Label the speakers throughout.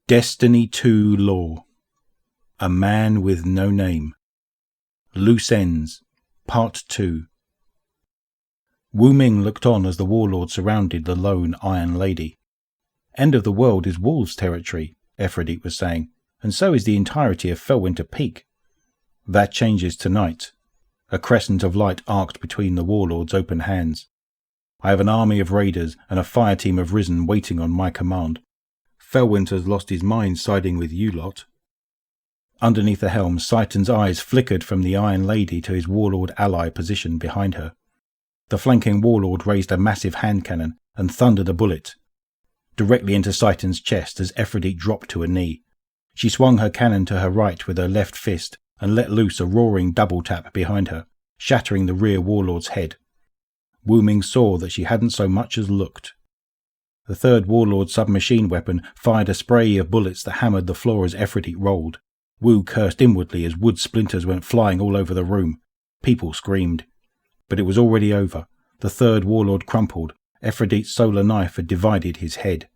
Speaker 1: Destiny 2 Law. A Man with No Name. Loose Ends. Part 2. Wu Ming looked on as the warlord surrounded the lone Iron Lady. End of the world is wolves' territory, Aphrodite was saying, and so is the entirety of Fellwinter Peak. That changes tonight. A crescent of light arced between the warlord's open hands. I have an army of raiders and a fire team of Risen waiting on my command. Fellwinter's lost his mind siding with you lot. Underneath the helm, Seitan's eyes flickered from the Iron Lady to his warlord ally positioned behind her. The flanking warlord raised a massive hand cannon and thundered a bullet directly into Seitan's chest as Aphrodite dropped to a knee. She swung her cannon to her right with her left fist and let loose a roaring double tap behind her, shattering the rear warlord's head. Wu Ming saw that she hadn't so much as looked. The third warlord's submachine weapon fired a spray of bullets that hammered the floor as Aphrodite rolled. Wu cursed inwardly as wood splinters went flying all over the room. People screamed. But it was already over. The third warlord crumpled. Aphrodite's solar knife had divided his head.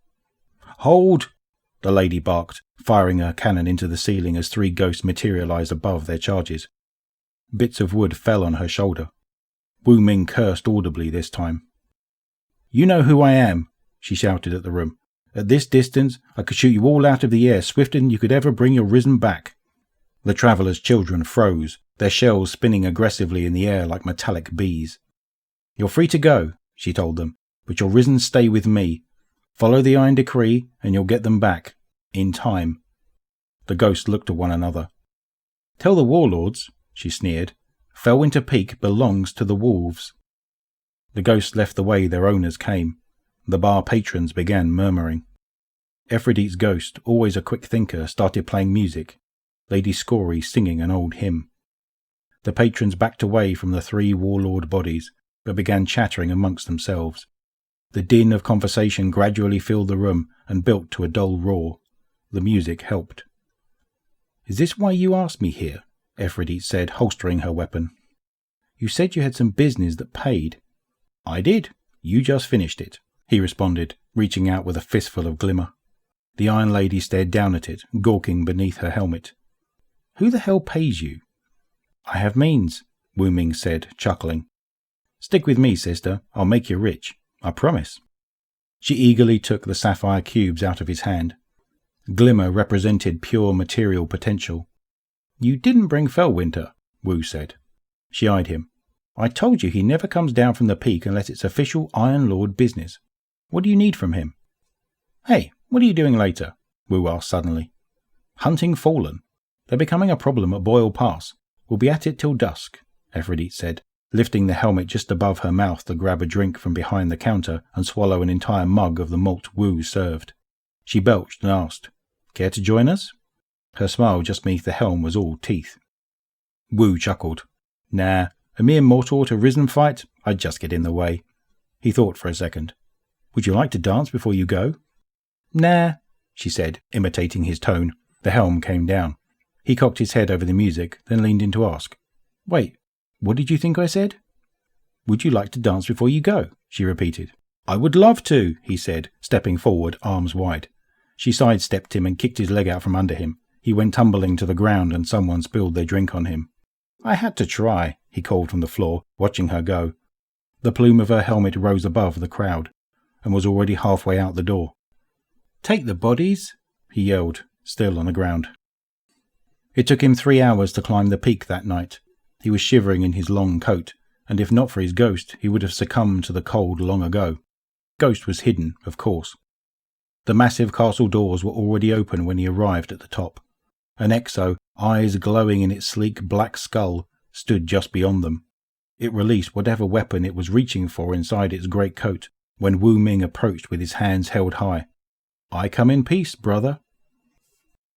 Speaker 1: "Hold!" the lady barked, firing her cannon into the ceiling as three ghosts materialized above their charges. Bits of wood fell on her shoulder. Wu Ming cursed audibly this time. "You know who I am," she shouted at the room. "At this distance, I could shoot you all out of the air swifter than you could ever bring your Risen back." The travellers' children froze, their shells spinning aggressively in the air like metallic bees. "You're free to go," she told them, "but your Risen stay with me. Follow the Iron Decree, and you'll get them back. In time." The ghosts looked at one another. "Tell the warlords," she sneered, "Fellwinter Peak belongs to the wolves." The ghosts left the way their owners came. The bar patrons began murmuring. Aphrodite's ghost, always a quick thinker, started playing music, Lady Scory singing an old hymn. The patrons backed away from the three warlord bodies, but began chattering amongst themselves. The din of conversation gradually filled the room and built to a dull roar. The music helped. "Is this why you asked me here?" Aphrodite said, holstering her weapon. "You said you had some business that paid." "I did. You just finished it," he responded, reaching out with a fistful of glimmer. The Iron Lady stared down at it, gawking beneath her helmet. "Who the hell pays you?" "I have means," Wu Ming said, chuckling. "Stick with me, sister. I'll make you rich. I promise." She eagerly took the sapphire cubes out of his hand. Glimmer represented pure material potential. "You didn't bring Fellwinter," Wu said. She eyed him. "I told you he never comes down from the peak unless it's official Iron Lord business. What do you need from him?" "Hey, what are you doing later?" Wu asked suddenly. "Hunting Fallen. They're becoming a problem at Boyle Pass. We'll be at it till dusk," Aphrodite said, lifting the helmet just above her mouth to grab a drink from behind the counter and swallow an entire mug of the malt Wu served. She belched and asked, "Care to join us?" Her smile just beneath the helm was all teeth. Wu chuckled. "Nah, a mere mortal at a Risen fight? I'd just get in the way." He thought for a second. "Would you like to dance before you go?" "Nah," she said, imitating his tone. The helm came down. He cocked his head over the music, then leaned in to ask, "Wait, what did you think I said?" "Would you like to dance before you go?" she repeated. "I would love to," he said, stepping forward, arms wide. She sidestepped him and kicked his leg out from under him. He went tumbling to the ground and someone spilled their drink on him. "I had to try," he called from the floor, watching her go. The plume of her helmet rose above the crowd and was already halfway out the door. "Take the bodies," he yelled, still on the ground. It took him 3 hours to climb the peak that night. He was shivering in his long coat, and if not for his ghost, he would have succumbed to the cold long ago. Ghost was hidden, of course. The massive castle doors were already open when he arrived at the top. An Exo, eyes glowing in its sleek black skull, stood just beyond them. It released whatever weapon it was reaching for inside its great coat when Wu Ming approached with his hands held high. "I come in peace, brother,"